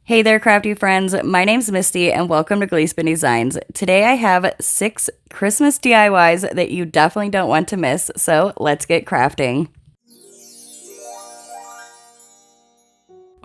Hey there, crafty friends. My name's Misty, and welcome to Gleespen Designs. Today I have 6 Christmas DIYs that you definitely don't want to miss, so let's get crafting.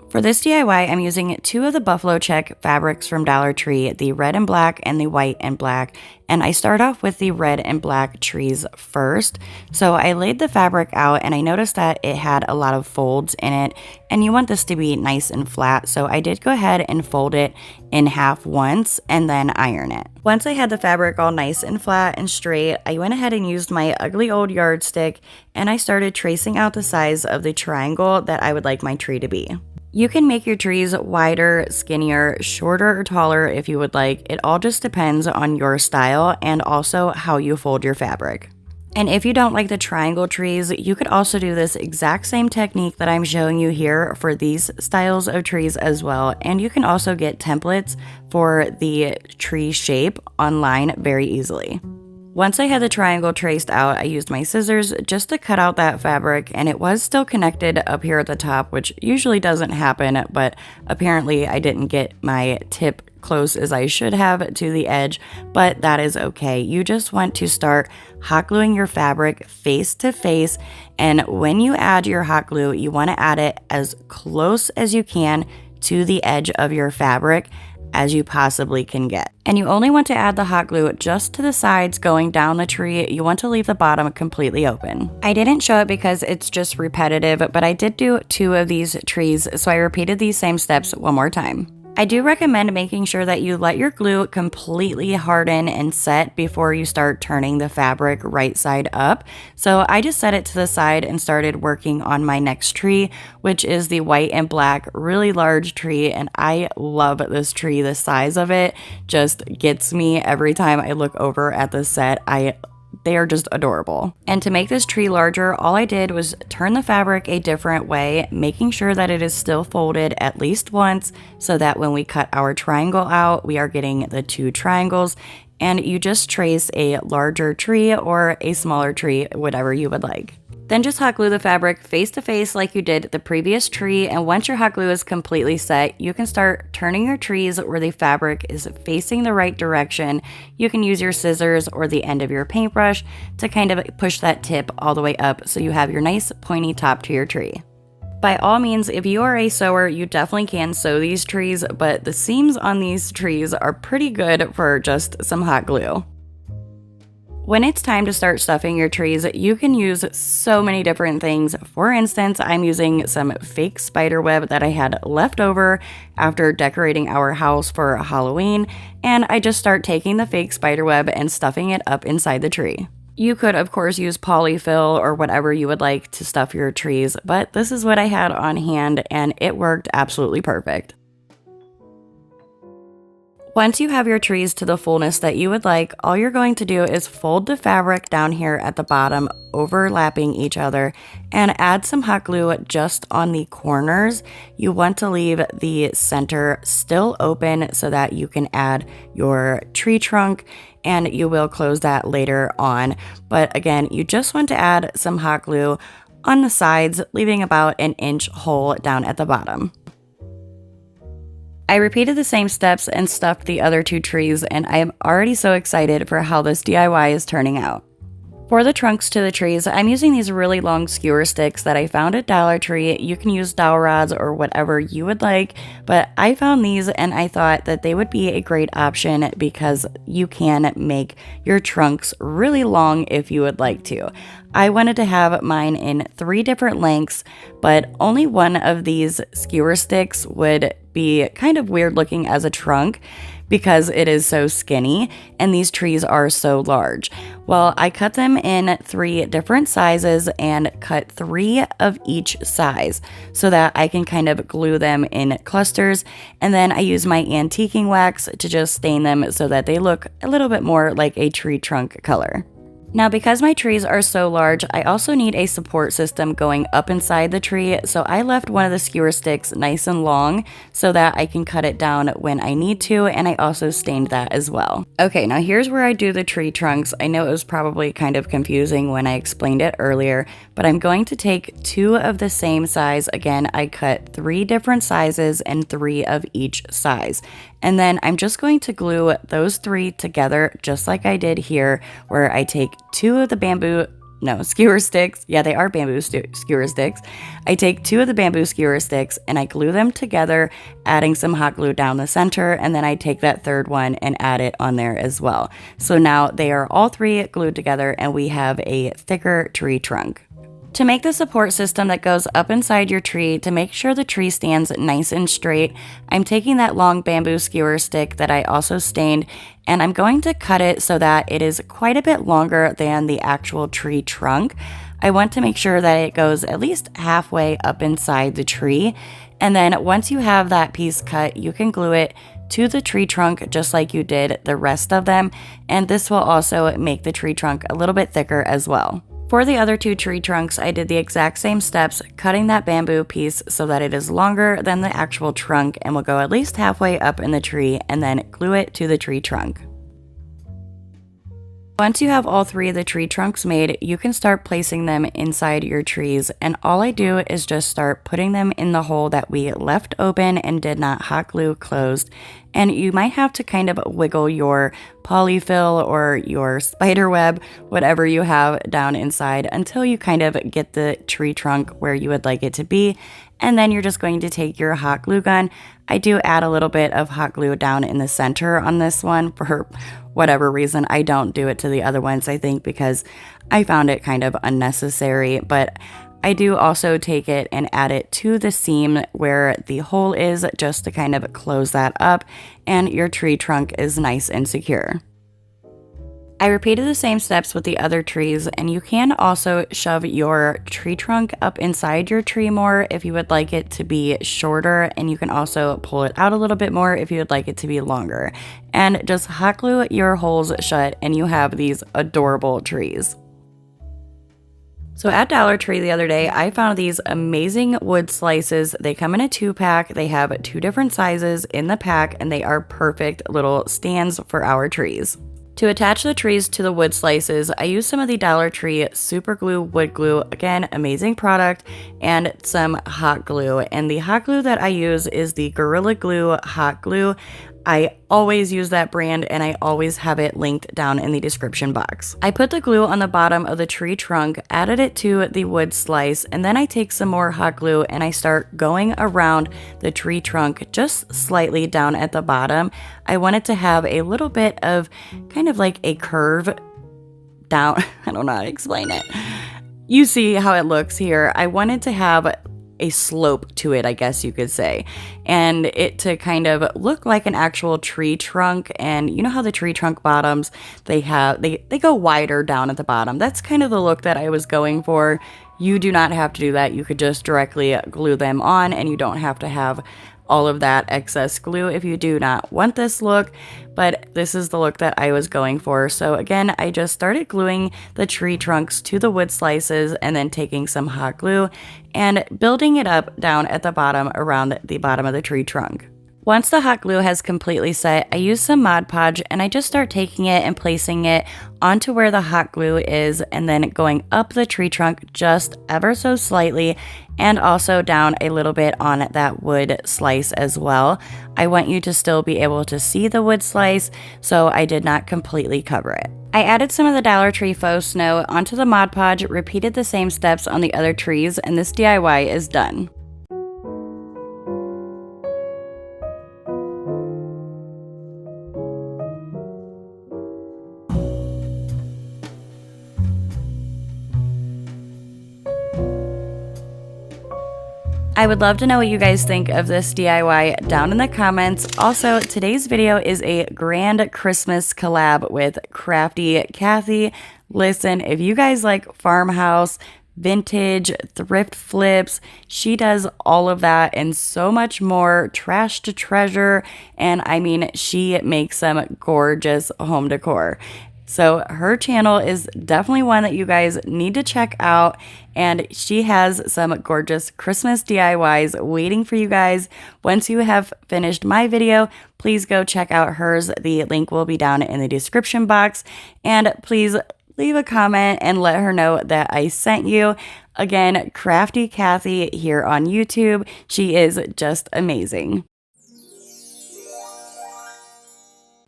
For this DIY, I'm using 2 of the buffalo check fabrics from Dollar Tree, the red and black and the white and black, and I start off with the red and black trees first. So I laid the fabric out and I noticed that it had a lot of folds in it, and you want this to be nice and flat, so I did go ahead and fold it in half once and then iron it. Once I had the fabric all nice and flat and straight, I went ahead and used my ugly old yardstick and I started tracing out the size of the triangle that I would like my tree to be. You can make your trees wider, skinnier, shorter, or taller if you would like. It all just depends on your style and also how you fold your fabric. And if you don't like the triangle trees, you could also do this exact same technique that I'm showing you here for these styles of trees as well. And you can also get templates for the tree shape online very easily. Once I had the triangle traced out, I used my scissors just to cut out that fabric, and it was still connected up here at the top, which usually doesn't happen, but apparently I didn't get my tip close as I should have to the edge, but that is okay. You just want to start hot gluing your fabric face to face, and when you add your hot glue, you want to add it as close as you can to the edge of your fabric as you possibly can get. And you only want to add the hot glue just to the sides going down the tree. You want to leave the bottom completely open. I didn't show it because it's just repetitive, but I did do 2 of these trees, so I repeated these same steps one more time. I do recommend making sure that you let your glue completely harden and set before you start turning the fabric right side up. So I just set it to the side and started working on my next tree, which is the white and black, really large tree. And I love this tree. The size of it just gets me every time I look over at the set. They are just adorable. And to make this tree larger, all I did was turn the fabric a different way, making sure that it is still folded at least once so that when we cut our triangle out, we are getting the 2 triangles, and you just trace a larger tree or a smaller tree, whatever you would like. Then just hot glue the fabric face to face like you did the previous tree, and once your hot glue is completely set, you can start turning your trees where the fabric is facing the right direction. You can use your scissors or the end of your paintbrush to kind of push that tip all the way up so you have your nice pointy top to your tree. By all means, if you are a sewer, you definitely can sew these trees, but the seams on these trees are pretty good for just some hot glue. When it's time to start stuffing your trees, you can use so many different things. For instance, I'm using some fake spider web that I had left over after decorating our house for Halloween, and I just start taking the fake spider web and stuffing it up inside the tree. You could, of course, use polyfill or whatever you would like to stuff your trees, but this is what I had on hand, and it worked absolutely perfect. Once you have your trees to the fullness that you would like, all you're going to do is fold the fabric down here at the bottom, overlapping each other, and add some hot glue just on the corners. You want to leave the center still open so that you can add your tree trunk, and you will close that later on. But again, you just want to add some hot glue on the sides, leaving about an inch hole down at the bottom. I repeated the same steps and stuffed the other 2 trees, and I am already so excited for how this DIY is turning out. For the trunks to the trees, I'm using these really long skewer sticks that I found at Dollar Tree. You can use dowel rods or whatever you would like, but I found these and I thought that they would be a great option because you can make your trunks really long if you would like to. I wanted to have mine in 3 different lengths, but only one of these skewer sticks would be kind of weird looking as a trunk because it is so skinny and these trees are so large. Well, I cut them in 3 different sizes and cut 3 of each size so that I can kind of glue them in clusters, and then I use my antiquing wax to just stain them so that they look a little bit more like a tree trunk color. Now, because my trees are so large, I also need a support system going up inside the tree, so I left one of the skewer sticks nice and long so that I can cut it down when I need to, and I also stained that as well. Okay, now here's where I do the tree trunks. I know it was probably kind of confusing when I explained it earlier, but I'm going to take 2 of the same size. Again, I cut 3 different sizes and 3 of each size. And then I'm just going to glue those 3 together just like I did here, where I take 2 of the skewer sticks. Yeah, they are bamboo skewer sticks. I take 2 of the bamboo skewer sticks and I glue them together, adding some hot glue down the center, and then I take that 3rd one and add it on there as well. So now they are all 3 glued together and we have a thicker tree trunk. To make the support system that goes up inside your tree, to make sure the tree stands nice and straight, I'm taking that long bamboo skewer stick that I also stained, and I'm going to cut it so that it is quite a bit longer than the actual tree trunk. I want to make sure that it goes at least halfway up inside the tree, and then once you have that piece cut, you can glue it to the tree trunk just like you did the rest of them, and this will also make the tree trunk a little bit thicker as well. For the other 2 tree trunks, I did the exact same steps, cutting that bamboo piece so that it is longer than the actual trunk and will go at least halfway up in the tree, and then glue it to the tree trunk. Once you have all 3 of the tree trunks made, you can start placing them inside your trees, and all I do is just start putting them in the hole that we left open and did not hot glue closed. And you might have to kind of wiggle your polyfill or your spider web, whatever you have down inside, until you kind of get the tree trunk where you would like it to be. And then you're just going to take your hot glue gun. I do add a little bit of hot glue down in the center on this one for whatever reason. I don't do it to the other ones, I think, because I found it kind of unnecessary, but I do also take it and add it to the seam where the hole is, just to kind of close that up, and your tree trunk is nice and secure. I repeated the same steps with the other trees, and you can also shove your tree trunk up inside your tree more if you would like it to be shorter, and you can also pull it out a little bit more if you would like it to be longer. And just hot glue your holes shut and you have these adorable trees. So at Dollar Tree the other day, I found these amazing wood slices. They come in a 2-pack. They have 2 different sizes in the pack, and they are perfect little stands for our trees. To attach the trees to the wood slices, I use some of the Dollar Tree Super Glue Wood Glue. Again, amazing product, and some hot glue. And the hot glue that I use is the Gorilla Glue Hot Glue. I always use that brand, and I always have it linked down in the description box. I put the glue on the bottom of the tree trunk, added it to the wood slice, and then I take some more hot glue and I start going around the tree trunk just slightly down at the bottom. I want it to have a little bit of kind of like a curve down. I don't know how to explain it. You see how it looks here. I wanted to have a slope to it, I guess you could say, and it to kind of look like an actual tree trunk. And you know how the tree trunk bottoms, they go wider down at the bottom. That's kind of the look that I was going for. You do not have to do that. You could just directly glue them on, and you don't have to have all of that excess glue if you do not want this look, but this is the look that I was going for. So again, I just started gluing the tree trunks to the wood slices and then taking some hot glue and building it up down at the bottom around the bottom of the tree trunk. Once the hot glue has completely set, I use some Mod Podge and I just start taking it and placing it onto where the hot glue is, and then going up the tree trunk just ever so slightly, and also down a little bit on that wood slice as well. I want you to still be able to see the wood slice, so I did not completely cover it. I added some of the Dollar Tree faux snow onto the Mod Podge, repeated the same steps on the other trees, and this DIY is done. I would love to know what you guys think of this DIY down in the comments. Also, today's video is a grand Christmas collab with Crafty Kathy. Listen, if you guys like farmhouse, vintage, thrift flips, she does all of that and so much more, trash to treasure, and I mean, she makes some gorgeous home decor. So her channel is definitely one that you guys need to check out, and she has some gorgeous Christmas DIYs waiting for you guys. Once you have finished my video, please go check out hers. The link will be down in the description box, and please leave a comment and let her know that I sent you. Again, Crafty Kathy here on YouTube. She is just amazing.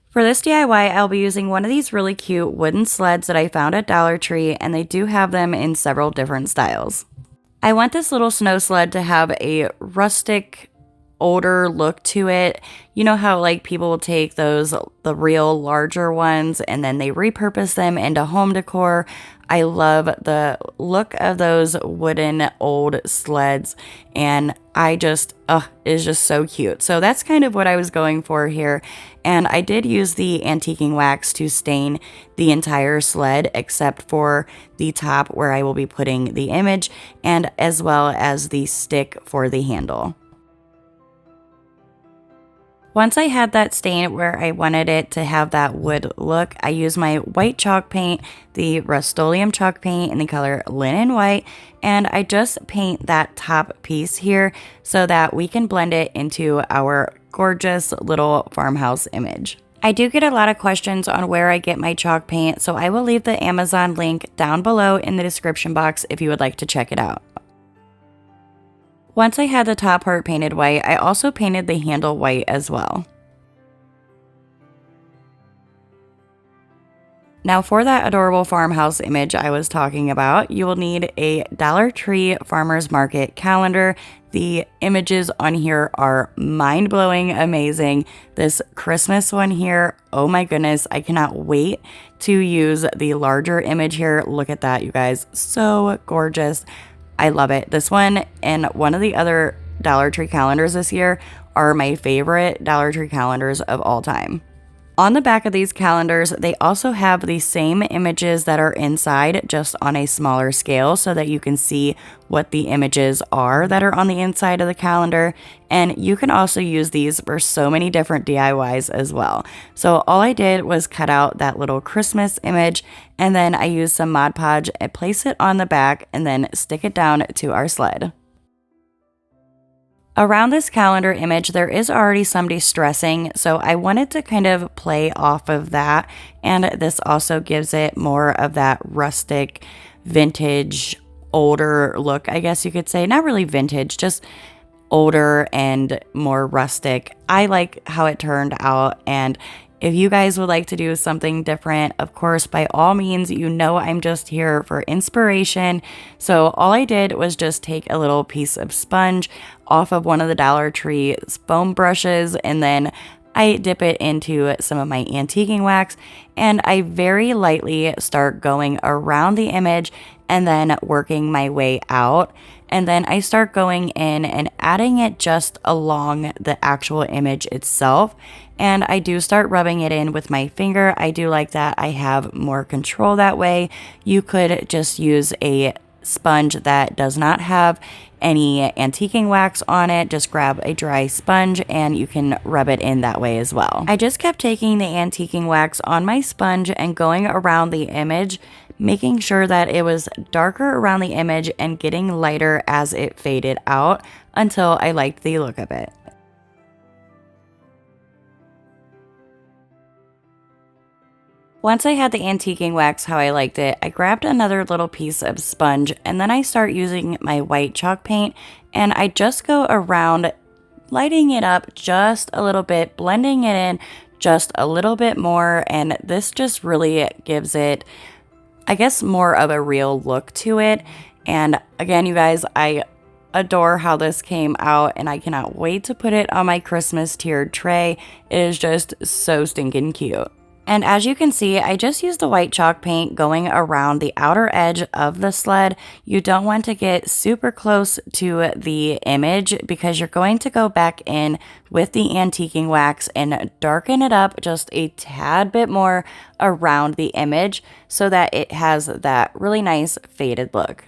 For this DIY, I'll be using one of these really cute wooden sleds that I found at Dollar Tree, and they do have them in several different styles. I want this little snow sled to have a rustic, older look to it. You know how like people will take the real larger ones and then they repurpose them into home decor. I love the look of those wooden old sleds, and it's just so cute. So that's kind of what I was going for here. And I did use the antiquing wax to stain the entire sled except for the top where I will be putting the image, and as well as the stick for the handle. Once I had that stain where I wanted it to have that wood look, I used my white chalk paint, the Rust-Oleum chalk paint in the color Linen White, and I just paint that top piece here so that we can blend it into our gorgeous little farmhouse image. I do get a lot of questions on where I get my chalk paint, so I will leave the Amazon link down below in the description box if you would like to check it out. Once I had the top part painted white, I also painted the handle white as well. Now for that adorable farmhouse image I was talking about, you will need a Dollar Tree Farmers Market calendar. The images on here are mind-blowing amazing. This Christmas one here, oh my goodness, I cannot wait to use the larger image here. Look at that, you guys, so gorgeous. I love it. This one and one of the other Dollar Tree calendars this year are my favorite Dollar Tree calendars of all time. On the back of these calendars, they also have the same images that are inside, just on a smaller scale, so that you can see what the images are that are on the inside of the calendar. And you can also use these for so many different DIYs as well. So all I did was cut out that little Christmas image, and then I used some Mod Podge and place it on the back and then stick it down to our sled. Around this calendar image, there is already some distressing, so I wanted to kind of play off of that, and this also gives it more of that rustic, vintage, older look, I guess you could say. Not really vintage, just older and more rustic. I like how it turned out, and if you guys would like to do something different, of course, by all means, you know I'm just here for inspiration. So all I did was just take a little piece of sponge off of one of the Dollar Tree foam brushes, and then I dip it into some of my antiquing wax, and I very lightly start going around the image and then working my way out. And then I start going in and adding it just along the actual image itself. And I do start rubbing it in with my finger. I do like that. I have more control that way. You could just use a sponge that does not have any antiquing wax on it. Just grab a dry sponge and you can rub it in that way as well. I just kept taking the antiquing wax on my sponge and going around the image, making sure that it was darker around the image and getting lighter as it faded out until I liked the look of it. Once I had the antiquing wax how I liked it, I grabbed another little piece of sponge, and then I start using my white chalk paint, and I just go around lighting it up just a little bit, blending it in just a little bit more, and this just really gives it, I guess, more of a real look to it. And again, you guys, I adore how this came out, and I cannot wait to put it on my Christmas tiered tray. It is just so stinking cute. And as you can see, I just used the white chalk paint going around the outer edge of the sled. You don't want to get super close to the image because you're going to go back in with the antiquing wax and darken it up just a tad bit more around the image so that it has that really nice faded look.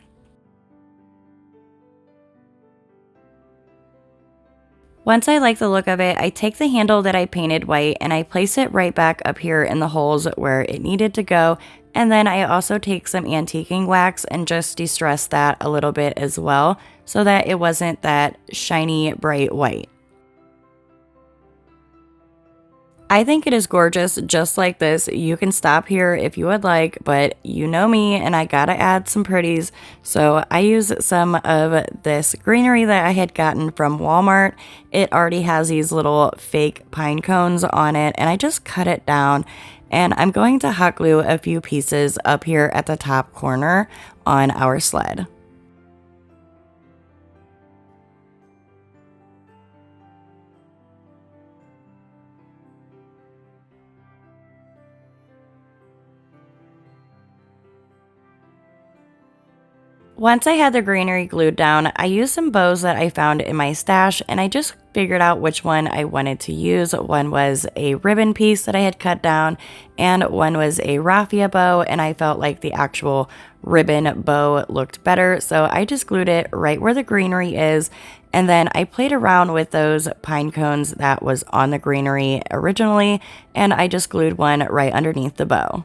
Once I like the look of it, I take the handle that I painted white and I place it right back up here in the holes where it needed to go. And then I also take some antiquing wax and just de-stress that a little bit as well so that it wasn't that shiny, bright white. I think it is gorgeous just like this. You can stop here if you would like, but you know me and I gotta add some pretties. So I use some of this greenery that I had gotten from Walmart. It already has these little fake pine cones on it and I just cut it down. And I'm going to hot glue a few pieces up here at the top corner on our sled. Once I had the greenery glued down, I used some bows that I found in my stash and I just figured out which one I wanted to use. One was a ribbon piece that I had cut down and one was a raffia bow, and I felt like the actual ribbon bow looked better, so I just glued it right where the greenery is. And then I played around with those pine cones that was on the greenery originally, and I just glued one right underneath the bow.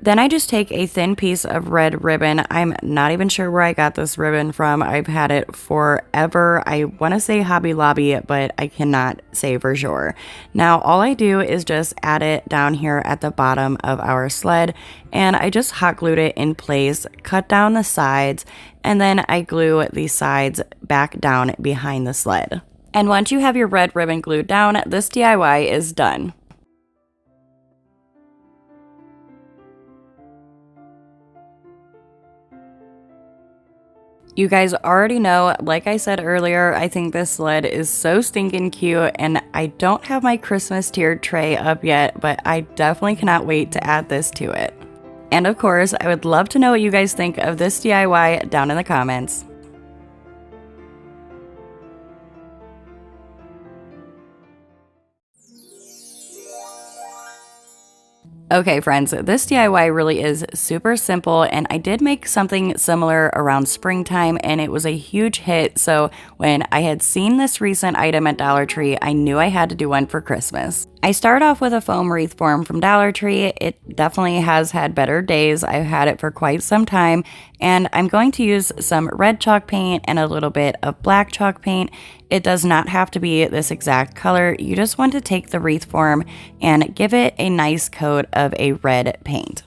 Then I just take a thin piece of red ribbon. I'm not even sure where I got this ribbon from. I've had it forever. I want to say Hobby Lobby, but I cannot say for sure. Now all I do is just add it down here at the bottom of our sled, and I just hot glued it in place, cut down the sides, and then I glue the sides back down behind the sled. And once you have your red ribbon glued down, this DIY is done. You guys already know, like I said earlier, I think this sled is so stinking cute, and I don't have my Christmas tiered tray up yet, but I definitely cannot wait to add this to it. And of course, I would love to know what you guys think of this DIY down in the comments. Okay friends, this DIY really is super simple, and I did make something similar around springtime and it was a huge hit, so when I had seen this recent item at Dollar Tree, I knew I had to do one for Christmas. I start off with a foam wreath form from Dollar Tree. It definitely has had better days. I've had it for quite some time, and I'm going to use some red chalk paint and a little bit of black chalk paint. It does not have to be this exact color. You just want to take the wreath form and give it a nice coat of a red paint.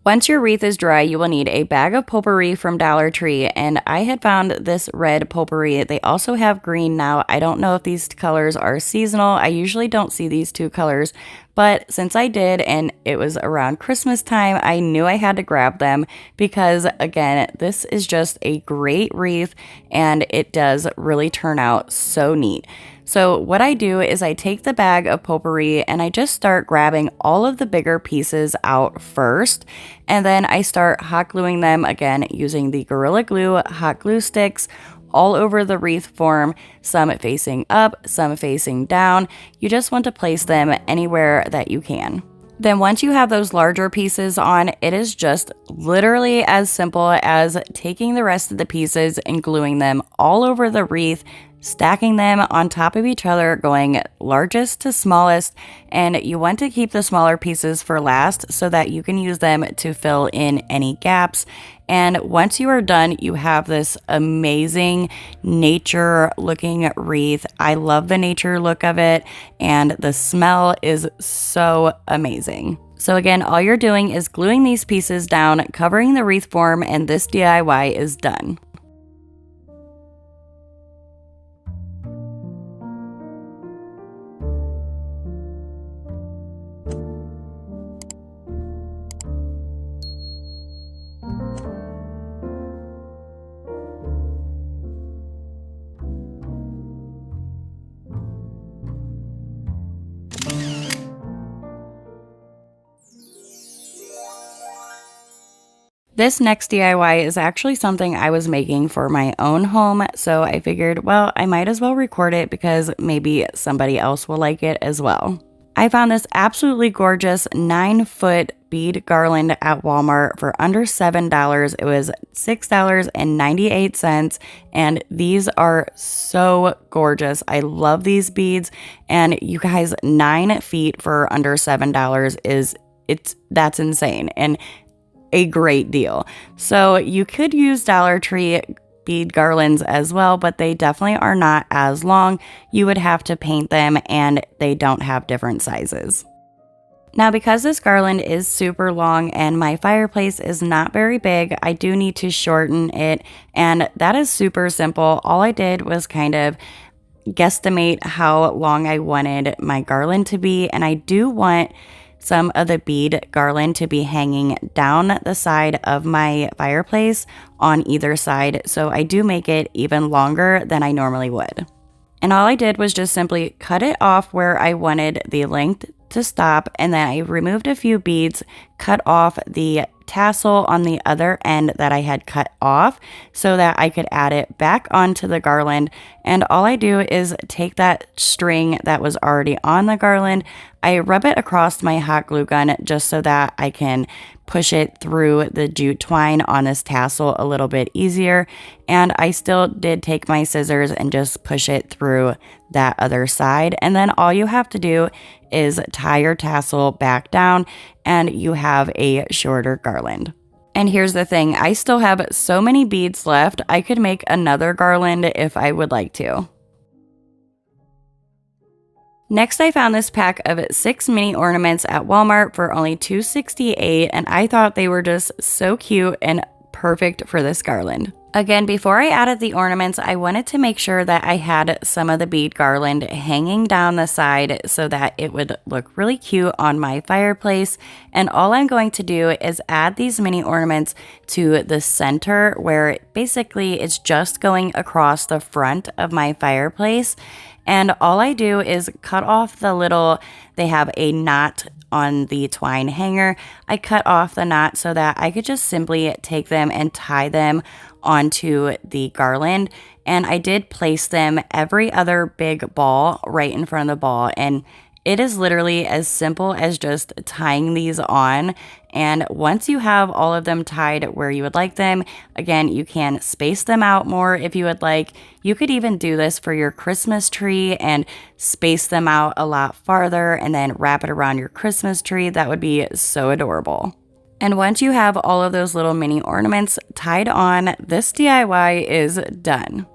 Once your wreath is dry, you will need a bag of potpourri from Dollar Tree, and I had found this red potpourri. They also have green now. I don't know if these colors are seasonal. I usually don't see these two colors, but since I did and it was around Christmas time, I knew I had to grab them because, again, this is just a great wreath and it does really turn out so neat. So what I do is I take the bag of potpourri and I just start grabbing all of the bigger pieces out first, and then I start hot gluing them again using the Gorilla Glue hot glue sticks all over the wreath form, some facing up, some facing down. You just want to place them anywhere that you can. Then once you have those larger pieces on, it is just literally as simple as taking the rest of the pieces and gluing them all over the wreath, stacking them on top of each other, going largest to smallest, and you want to keep the smaller pieces for last so that you can use them to fill in any gaps. And once you are done, you have this amazing nature looking wreath. I love the nature look of it, and the smell is so amazing. So again, all you're doing is gluing these pieces down, covering the wreath form, and this DIY is done. This next DIY is actually something I was making for my own home, so I figured, well, I might as well record it because maybe somebody else will like it as well. I found this absolutely gorgeous 9-foot bead garland at Walmart for under $7. It was $6.98, and these are so gorgeous. I love these beads, and you guys, 9 feet for under $7 that's insane and a great deal. So you could use Dollar Tree bead garlands as well, but they definitely are not as long. You would have to paint them, and they don't have different sizes. Now, because this garland is super long and my fireplace is not very big, I do need to shorten it, and that is super simple. All I did was kind of guesstimate how long I wanted my garland to be, and I do want some of the bead garland to be hanging down the side of my fireplace on either side, so I do make it even longer than I normally would. And all I did was just simply cut it off where I wanted the length to stop, and then I removed a few beads, cut off the tassel on the other end that I had cut off so that I could add it back onto the garland. And all I do is take that string that was already on the garland, I rub it across my hot glue gun just so that I can push it through the jute twine on this tassel a little bit easier. And I still did take my scissors and just push it through that other side. And then all you have to do is tie your tassel back down, and you have a shorter garland. And here's the thing, I still have so many beads left, I could make another garland if I would like to. Next, I found this pack of 6 mini ornaments at Walmart for only $2.68, and I thought they were just so cute and perfect for this garland. Again, before I added the ornaments, I wanted to make sure that I had some of the bead garland hanging down the side so that it would look really cute on my fireplace. And all I'm going to do is add these mini ornaments to the center, where basically it's just going across the front of my fireplace. And all I do is cut off the little, they have a knot on the twine hanger. I cut off the knot so that I could just simply take them and tie them onto the garland. And I did place them every other big ball right in front of the ball, and it is literally as simple as just tying these on. And once you have all of them tied where you would like them, again, you can space them out more if you would like. You could even do this for your Christmas tree and space them out a lot farther and then wrap it around your Christmas tree. That would be so adorable. And once you have all of those little mini ornaments tied on, this DIY is done.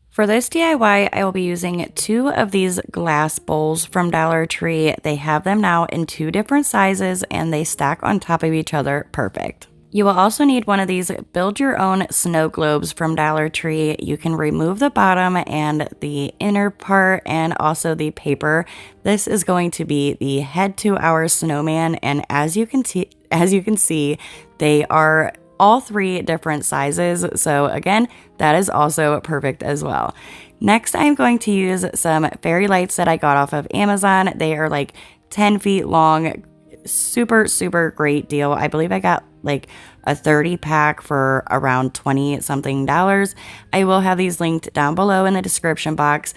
For this DIY, I will be using 2 of these glass bowls from Dollar Tree. They have them now in 2 different sizes, and they stack on top of each other perfect. You will also need one of these build your own snow globes from Dollar Tree. You can remove the bottom and the inner part and also the paper. This is going to be the head to our snowman, and as you can see, they are all 3 different sizes. So again, that is also perfect as well. Next, I'm going to use some fairy lights that I got off of Amazon. They are like 10 feet long. Super, super great deal. I believe I got like a 30 pack for around $20 something. I will have these linked down below in the description box.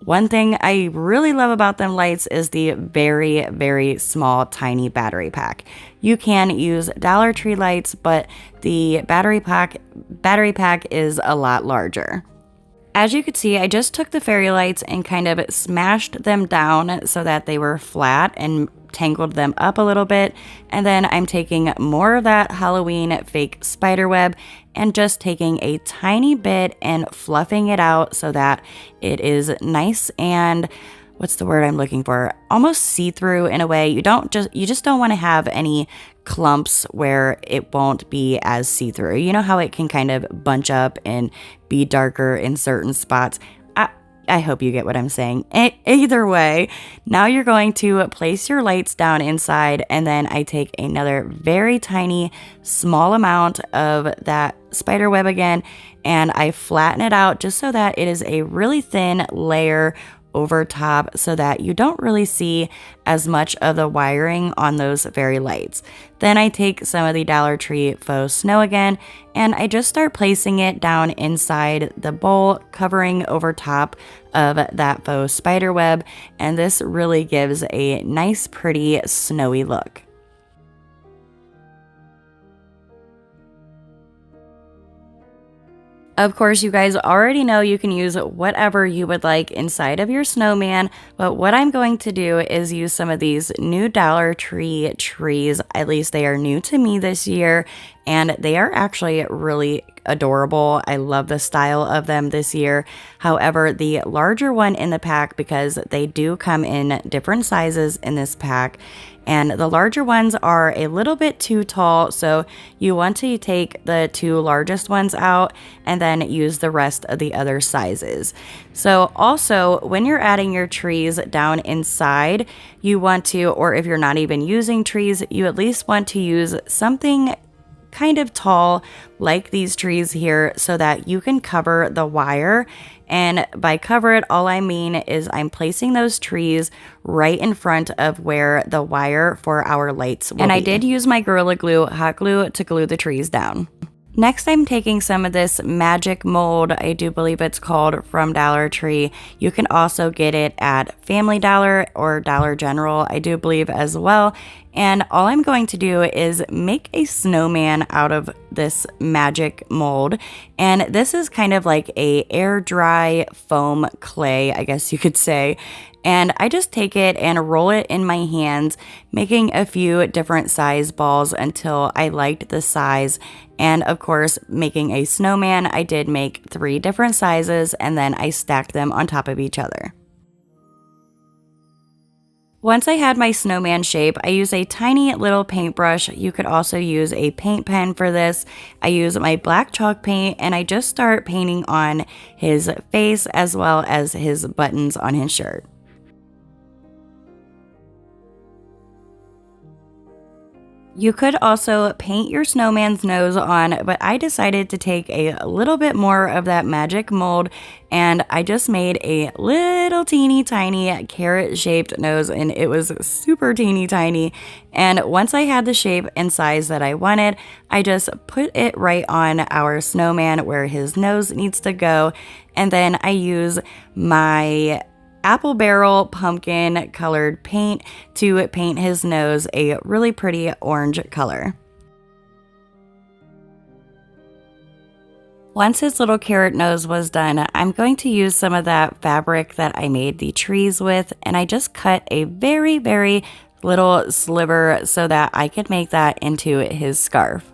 One thing I really love about them lights is the very, very small, tiny battery pack. You can use Dollar Tree lights, but the battery pack is a lot larger. As you can see, I just took the fairy lights and kind of smashed them down so that they were flat and tangled them up a little bit. And then I'm taking more of that Halloween fake spider web and just taking a tiny bit and fluffing it out so that it is nice and what's the word I'm looking for? Almost see-through in a way. You just don't want to have any clumps where it won't be as see-through. You know how it can kind of bunch up and be darker in certain spots. I hope you get what I'm saying. Either way, now you're going to place your lights down inside, and then I take another very tiny, small amount of that spider web again, and I flatten it out just so that it is a really thin layer over top so that you don't really see as much of the wiring on those fairy lights. Then I take some of the Dollar Tree faux snow again, and I just start placing it down inside the bowl, covering over top of that faux spider web, and this really gives a nice, pretty, snowy look. Of course, you guys already know you can use whatever you would like inside of your snowman, but what I'm going to do is use some of these new Dollar Tree trees. At least they are new to me this year, and they are actually really adorable. I love the style of them this year. However, the larger one in the pack, because they do come in different sizes in this pack, and the larger ones are a little bit too tall, so you want to take the two largest ones out and then use the rest of the other sizes. So also, when you're adding your trees down inside, you want to, or if you're not even using trees, you at least want to use something kind of tall like these trees here so that you can cover the wire. And by cover it, all I mean is I'm placing those trees right in front of where the wire for our lights will be. And I did use my Gorilla Glue hot glue to glue the trees down. Next, I'm taking some of this magic mold, I do believe it's called, from Dollar Tree. You can also get it at Family Dollar or Dollar General, I do believe, as well. And all I'm going to do is make a snowman out of this magic mold. And this is kind of like a air dry foam clay, I guess you could say. And I just take it and roll it in my hands, making a few different size balls until I liked the size. And of course, making a snowman, I did make 3 different sizes, and then I stacked them on top of each other. Once I had my snowman shape, I use a tiny little paintbrush. You could also use a paint pen for this. I use my black chalk paint, and I just start painting on his face as well as his buttons on his shirt. You could also paint your snowman's nose on, but I decided to take a little bit more of that magic mold, and I just made a little teeny tiny carrot shaped nose, and it was super teeny tiny. And once I had the shape and size that I wanted, I just put it right on our snowman where his nose needs to go, and then I use my apple barrel pumpkin colored paint to paint his nose a really pretty orange color. Once his little carrot nose was done, I'm going to use some of that fabric that I made the trees with, and I just cut a very, very little sliver so that I could make that into his scarf.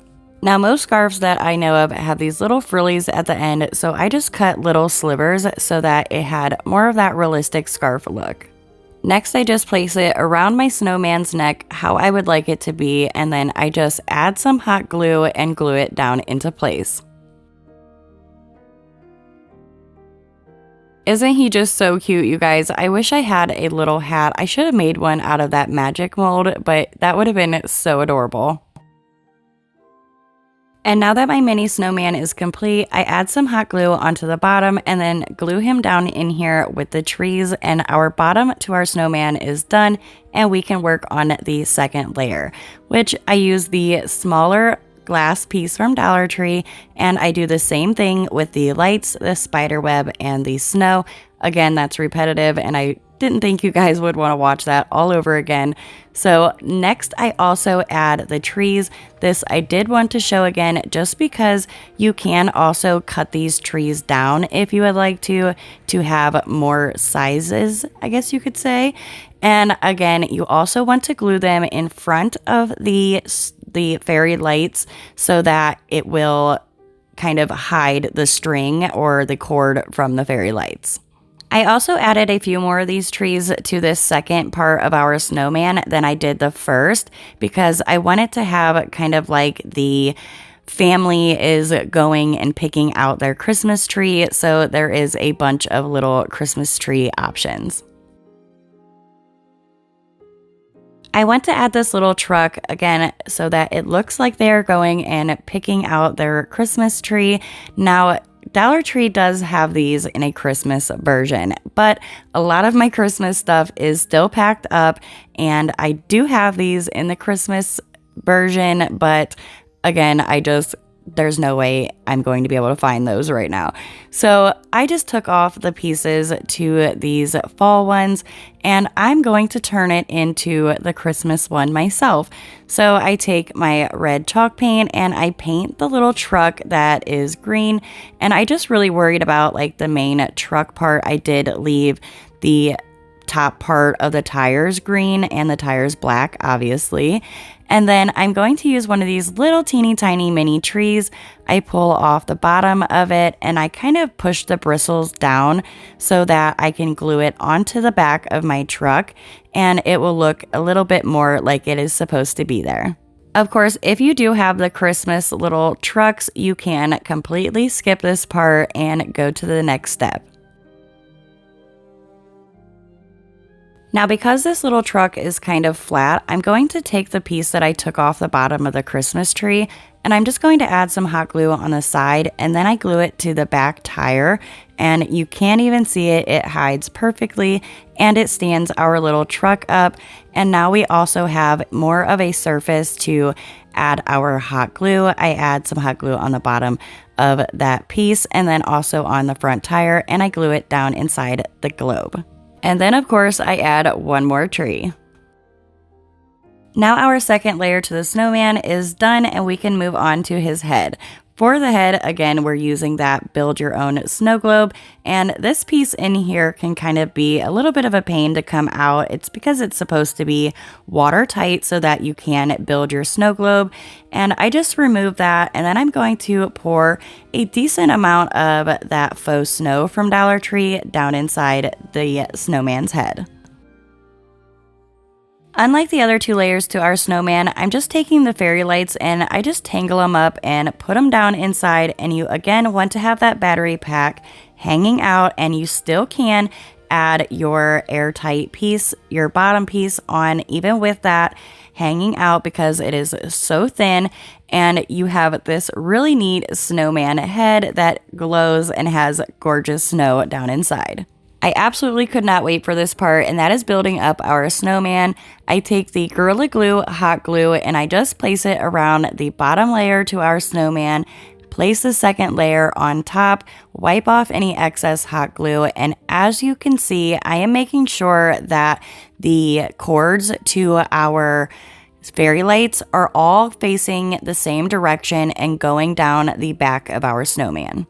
Now, most scarves that I know of have these little frillies at the end, so I just cut little slivers so that it had more of that realistic scarf look. Next, I just place it around my snowman's neck how I would like it to be, and then I just add some hot glue and glue it down into place. Isn't he just so cute, you guys? I wish I had a little hat. I should have made one out of that magic mold, but that would have been so adorable. And now that my mini snowman is complete, I add some hot glue onto the bottom and then glue him down in here with the trees, and our bottom to our snowman is done, and we can work on the second layer, which I use the smaller glass piece from Dollar Tree, and I do the same thing with the lights, the spider web, and the snow. Again, that's repetitive, and I didn't think you guys would want to watch that all over again. So next, I also add the trees. This I did want to show again just because you can also cut these trees down if you would like to have more sizes, I guess you could say. And again, you also want to glue them in front of the fairy lights so that it will kind of hide the string or the cord from the fairy lights. I also added a few more of these trees to this second part of our snowman than I did the first because I wanted to have kind of like the family is going and picking out their Christmas tree, so there is a bunch of little Christmas tree options. I want to add this little truck again so that it looks like they're going and picking out their Christmas tree. Now, Dollar Tree does have these in a Christmas version, but a lot of my Christmas stuff is still packed up, and I do have these in the Christmas version, but again, there's no way I'm going to be able to find those right now. So I just took off the pieces to these fall ones, and I'm going to turn it into the Christmas one myself. So I take my red chalk paint and I paint the little truck that is green, and I just really worried about like the main truck part. I did leave the top part of the tires green and the tires black, obviously. And then I'm going to use one of these little teeny tiny mini trees. I pull off the bottom of it and I kind of push the bristles down so that I can glue it onto the back of my truck, and it will look a little bit more like it is supposed to be there. Of course, if you do have the Christmas little trucks, you can completely skip this part and go to the next step. Now, because this little truck is kind of flat, I'm going to take the piece that I took off the bottom of the Christmas tree, and I'm just going to add some hot glue on the side, and then I glue it to the back tire, and you can't even see it. It hides perfectly, and it stands our little truck up. And now we also have more of a surface to add our hot glue. I add some hot glue on the bottom of that piece, and then also on the front tire, and I glue it down inside the globe. And then, of course, I add one more tree. Now our second layer to the snowman is done, and we can move on to his head. For the head, again, we're using that build your own snow globe, and this piece in here can kind of be a little bit of a pain to come out. It's because it's supposed to be watertight so that you can build your snow globe, and I just removed that, and then I'm going to pour a decent amount of that faux snow from Dollar Tree down inside the snowman's head. Unlike the other two layers to our snowman, I'm just taking the fairy lights and I just tangle them up and put them down inside, and you again want to have that battery pack hanging out, and you still can add your airtight piece, your bottom piece on even with that hanging out because it is so thin, and you have this really neat snowman head that glows and has gorgeous snow down inside. I absolutely could not wait for this part, and that is building up our snowman. I take the Gorilla Glue hot glue and I just place it around the bottom layer to our snowman, place the second layer on top, wipe off any excess hot glue, and as you can see, I am making sure that the cords to our fairy lights are all facing the same direction and going down the back of our snowman.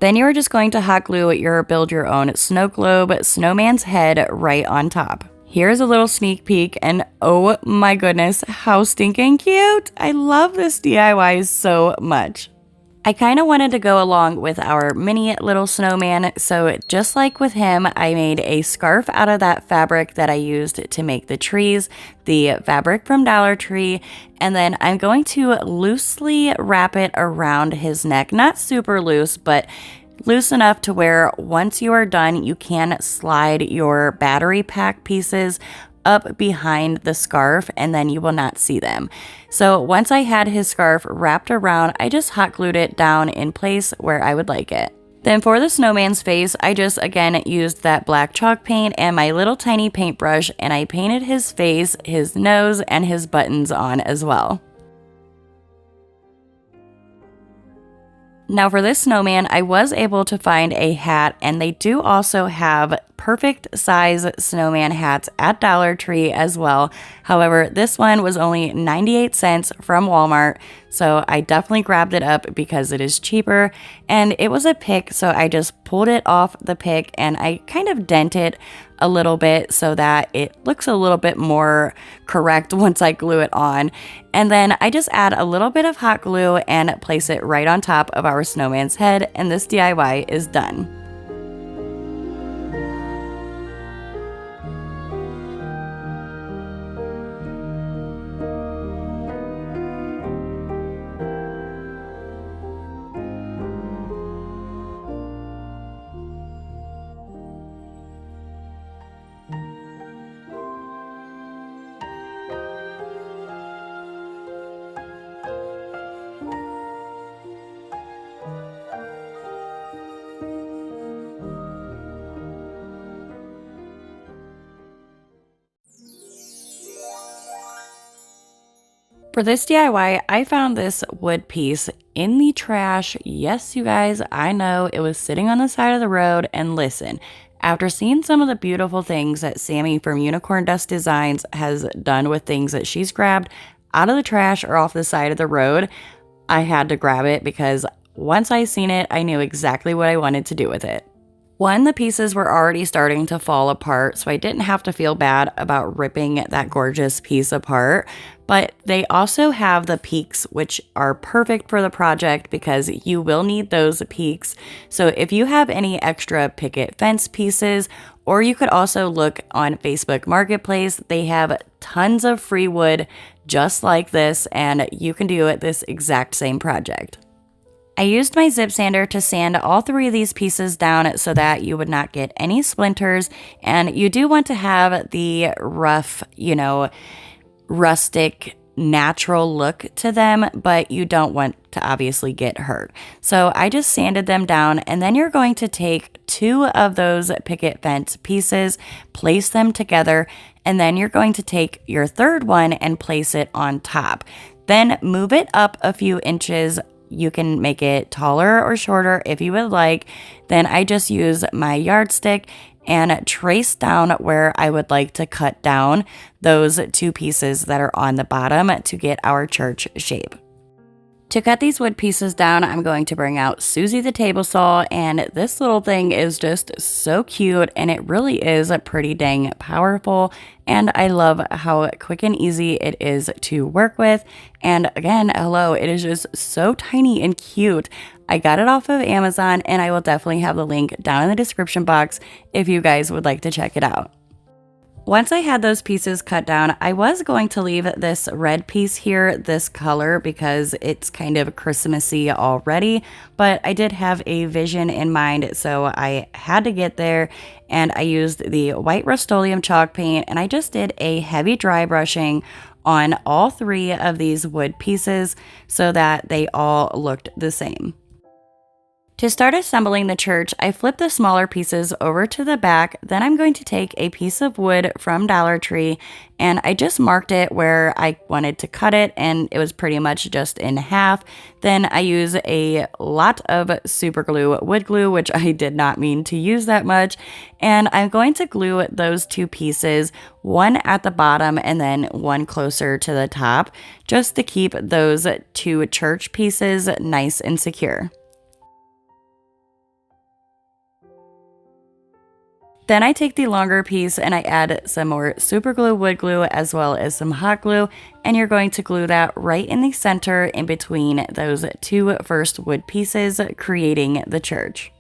Then you're just going to hot glue your build your own snow globe snowman's head right on top. Here's a little sneak peek, and oh my goodness, how stinking cute! I love this DIY so much. I kind of wanted to go along with our mini little snowman, so just like with him, I made a scarf out of that fabric that I used to make the trees, the fabric from Dollar Tree, and then I'm going to loosely wrap it around his neck. Not super loose, but loose enough to where once you are done, you can slide your battery pack pieces up behind the scarf and then you will not see them. So once I had his scarf wrapped around, I just hot glued it down in place where I would like it. Then for the snowman's face, I just again used that black chalk paint and my little tiny paintbrush, and I painted his face, his nose, and his buttons on as well. Now for this snowman, I was able to find a hat, and they do also have perfect size snowman hats at Dollar Tree as well. However, this one was only 98 cents from Walmart, so I definitely grabbed it up because it is cheaper, and it was a pick, so I just pulled it off the pick and I kind of dent it a little bit so that it looks a little bit more correct once I glue it on. And then I just add a little bit of hot glue and place it right on top of our snowman's head, and this DIY is done. For this DIY, I found this wood piece in the trash. Yes, you guys, I know it was sitting on the side of the road. And listen, after seeing some of the beautiful things that Sammy from Unicorn Dust Designs has done with things that she's grabbed out of the trash or off the side of the road, I had to grab it because once I seen it, I knew exactly what I wanted to do with it. One, the pieces were already starting to fall apart, so I didn't have to feel bad about ripping that gorgeous piece apart. But they also have the peaks, which are perfect for the project because you will need those peaks. So if you have any extra picket fence pieces, or you could also look on Facebook Marketplace, they have tons of free wood just like this, and you can do this exact same project. I used my zip sander to sand all three of these pieces down so that you would not get any splinters, and you do want to have the rough, rustic, natural look to them, but you don't want to obviously get hurt. So I just sanded them down, and then you're going to take two of those picket fence pieces, place them together, and then you're going to take your third one and place it on top. Then move it up a few inches. You can make it taller or shorter if you would like. Then I just use my yardstick and trace down where I would like to cut down those two pieces that are on the bottom to get our church shape. To cut these wood pieces down, I'm going to bring out Susie the table saw, and this little thing is just so cute, and it really is pretty dang powerful, and I love how quick and easy it is to work with. And again, hello, it is just so tiny and cute. I got it off of Amazon, and I will definitely have the link down in the description box if you guys would like to check it out. Once I had those pieces cut down, I was going to leave this red piece here this color because it's kind of Christmassy already, but I did have a vision in mind, so I had to get there, and I used the white Rust-Oleum chalk paint, and I just did a heavy dry brushing on all three of these wood pieces so that they all looked the same. To start assembling the church, I flipped the smaller pieces over to the back. Then I'm going to take a piece of wood from Dollar Tree, and I just marked it where I wanted to cut it, and it was pretty much just in half. Then I use a lot of super glue, wood glue, which I did not mean to use that much, and I'm going to glue those two pieces, one at the bottom and then one closer to the top, just to keep those two church pieces nice and secure. Then I take the longer piece and I add some more super glue, wood glue, as well as some hot glue, and you're going to glue that right in the center in between those two first wood pieces, creating the church.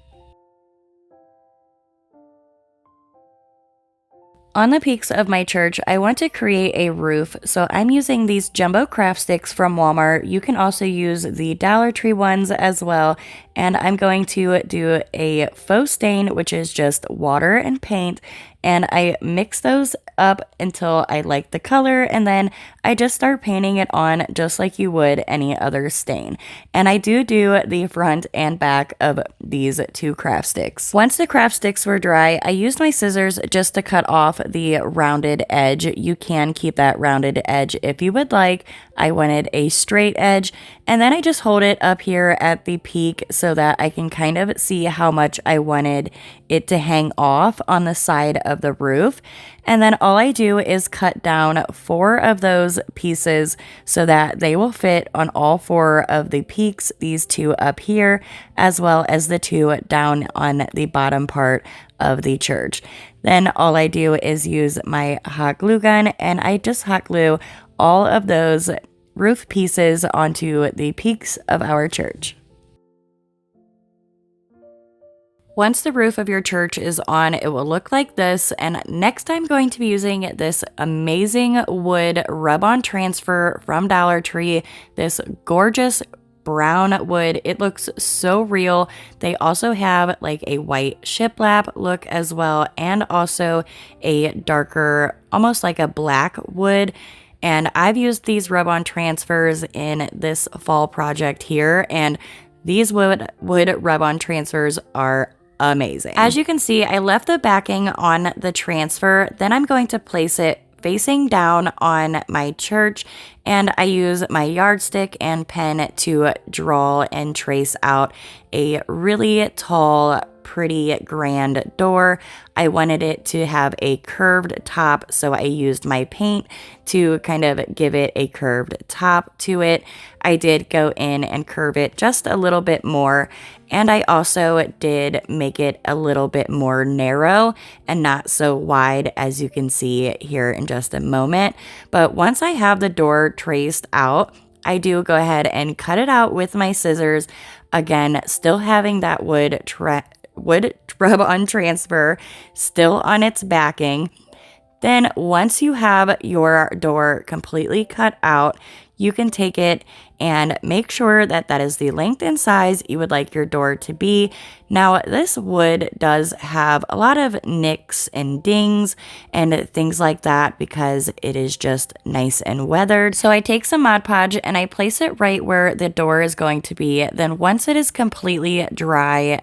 On the peaks of my church, I want to create a roof, so I'm using these jumbo craft sticks from Walmart. You can also use the Dollar Tree ones as well, and I'm going to do a faux stain, which is just water and paint, and I mix those up until I like the color, and then I just start painting it on just like you would any other stain. And I do the front and back of these two craft sticks. Once the craft sticks were dry, I used my scissors just to cut off the rounded edge. You can keep that rounded edge if you would like. I wanted a straight edge, and then I just hold it up here at the peak so that I can kind of see how much I wanted it to hang off on the side of the roof. And then all I do is cut down 4 of those pieces so that they will fit on all 4 of the peaks, these 2 up here, as well as the 2 down on the bottom part of the church. Then all I do is use my hot glue gun, and I just hot glue all of those roof pieces onto the peaks of our church. Once the roof of your church is on, it will look like this, and next I'm going to be using this amazing wood rub-on transfer from Dollar Tree, this gorgeous brown wood. It looks so real. They also have like a white shiplap look as well, and also a darker, almost like a black wood. And I've used these rub-on transfers in this fall project here, and these wood rub-on transfers are amazing. As you can see, I left the backing on the transfer, then I'm going to place it facing down on my church, and I use my yardstick and pen to draw and trace out a really tall, pretty grand door. I wanted it to have a curved top, so I used my paint to kind of give it a curved top to it. I did go in and curve it just a little bit more, and I also did make it a little bit more narrow and not so wide, as you can see here in just a moment. But once I have the door traced out, I do go ahead and cut it out with my scissors. Again, still having that wood rub-on transfer still on its backing. Then once you have your door completely cut out, you can take it and make sure that that is the length and size you would like your door to be. Now, this wood does have a lot of nicks and dings and things like that because it is just nice and weathered. So I take some Mod Podge and I place it right where the door is going to be. Then once it is completely dry,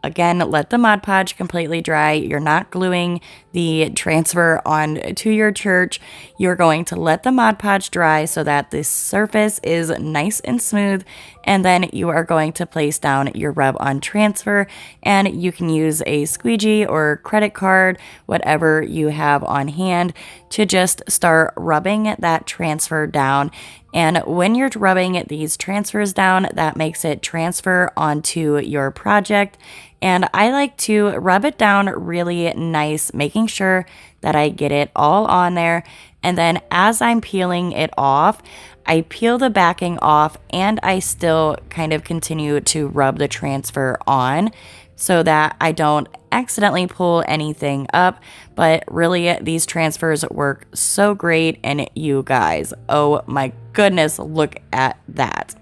again, let the Mod Podge completely dry. You're not gluing the transfer on to your church. You're going to let the Mod Podge dry so that the surface is nice and smooth, and then you are going to place down your rub-on transfer, and you can use a squeegee or credit card, whatever you have on hand, to just start rubbing that transfer down. And when you're rubbing these transfers down, that makes it transfer onto your project. And I like to rub it down really nice, making sure that I get it all on there. And then as I'm peeling it off, I peel the backing off and I still kind of continue to rub the transfer on so that I don't accidentally pull anything up. But really, these transfers work so great, and you guys, oh my goodness, look at that.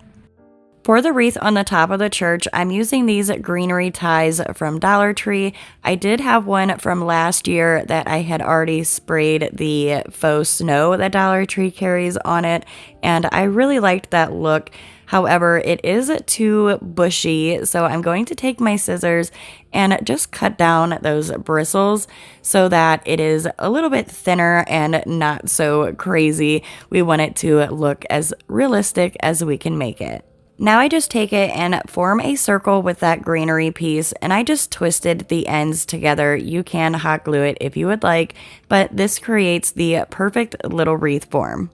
For the wreath on the top of the church, I'm using these greenery ties from Dollar Tree. I did have one from last year that I had already sprayed the faux snow that Dollar Tree carries on it, and I really liked that look. However, it is too bushy, so I'm going to take my scissors and just cut down those bristles so that it is a little bit thinner and not so crazy. We want it to look as realistic as we can make it. Now I just take it and form a circle with that greenery piece, and I just twisted the ends together. You can hot glue it if you would like, but this creates the perfect little wreath form.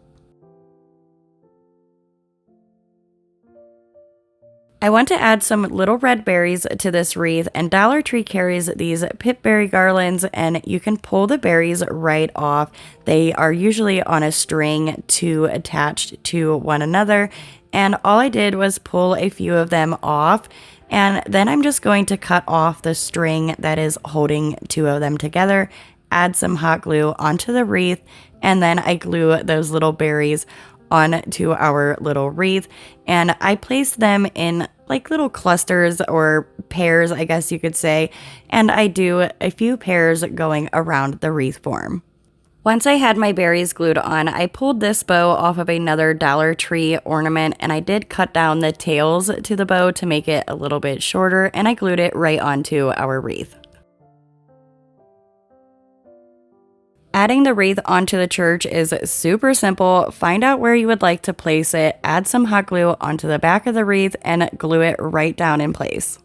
I want to add some little red berries to this wreath, and Dollar Tree carries these pipberry garlands, and you can pull the berries right off. They are usually on a string attached to one another, and all I did was pull a few of them off, and then I'm just going to cut off the string that is holding two of them together, add some hot glue onto the wreath, and then I glue those little berries onto our little wreath, and I place them in like little clusters or pairs, I guess you could say, and I do a few pairs going around the wreath form. Once I had my berries glued on, I pulled this bow off of another Dollar Tree ornament, and I did cut down the tails to the bow to make it a little bit shorter, and I glued it right onto our wreath. Adding the wreath onto the church is super simple. Find out where you would like to place it, add some hot glue onto the back of the wreath, and glue it right down in place.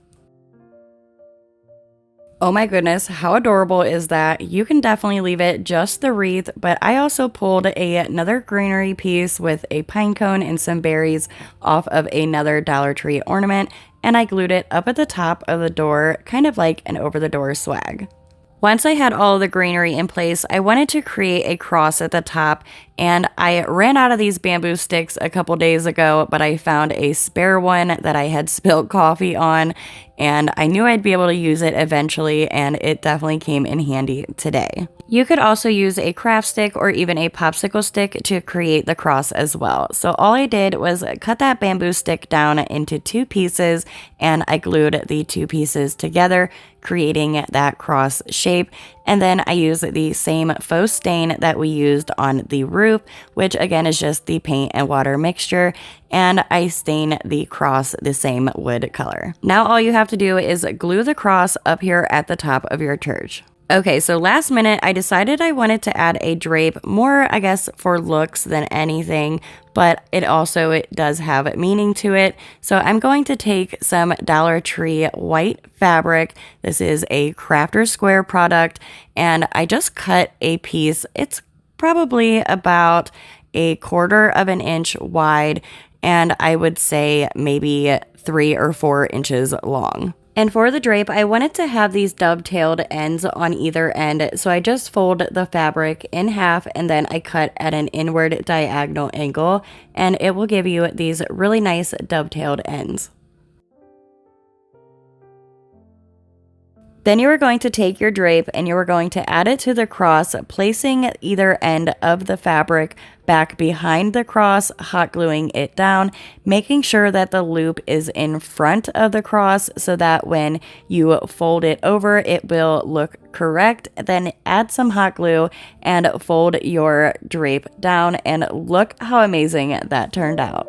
Oh my goodness, how adorable is that? You can definitely leave it just the wreath, but I also pulled another greenery piece with a pine cone and some berries off of another Dollar Tree ornament, and I glued it up at the top of the door, kind of like an over-the-door swag. Once I had all of the greenery in place, I wanted to create a cross at the top, and I ran out of these bamboo sticks a couple days ago, but I found a spare one that I had spilled coffee on, and I knew I'd be able to use it eventually, and it definitely came in handy today. You could also use a craft stick or even a popsicle stick to create the cross as well. So all I did was cut that bamboo stick down into two pieces, and I glued the two pieces together, creating that cross shape. And then I used the same faux stain that we used on the roof, which again is just the paint and water mixture, and I stain the cross the same wood color. Now all you have to do is glue the cross up here at the top of your church. Okay, so last minute, I decided I wanted to add a drape, more, I guess, for looks than anything, but it does have meaning to it. So I'm going to take some Dollar Tree white fabric. This is a Crafter Square product, and I just cut a piece. It's probably about a 1/4 of an inch wide, and I would say maybe 3 or 4 inches long. And for the drape, I wanted to have these dovetailed ends on either end, so I just fold the fabric in half and then I cut at an inward diagonal angle, and it will give you these really nice dovetailed ends. Then you are going to take your drape and you are going to add it to the cross, placing either end of the fabric back behind the cross, hot gluing it down, making sure that the loop is in front of the cross so that when you fold it over, it will look correct. Then add some hot glue and fold your drape down, and look how amazing that turned out.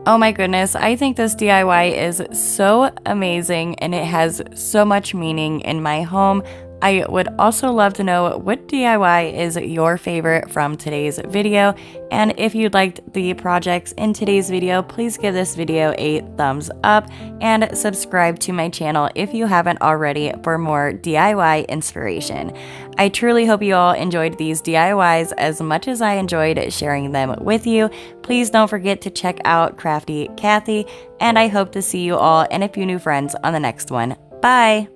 Oh my goodness, I think this DIY is so amazing and it has so much meaning in my home. I would also love to know what DIY is your favorite from today's video, and if you liked the projects in today's video, please give this video a thumbs up and subscribe to my channel if you haven't already for more DIY inspiration. I truly hope you all enjoyed these DIYs as much as I enjoyed sharing them with you. Please don't forget to check out Crafty Kathy, and I hope to see you all and a few new friends on the next one. Bye!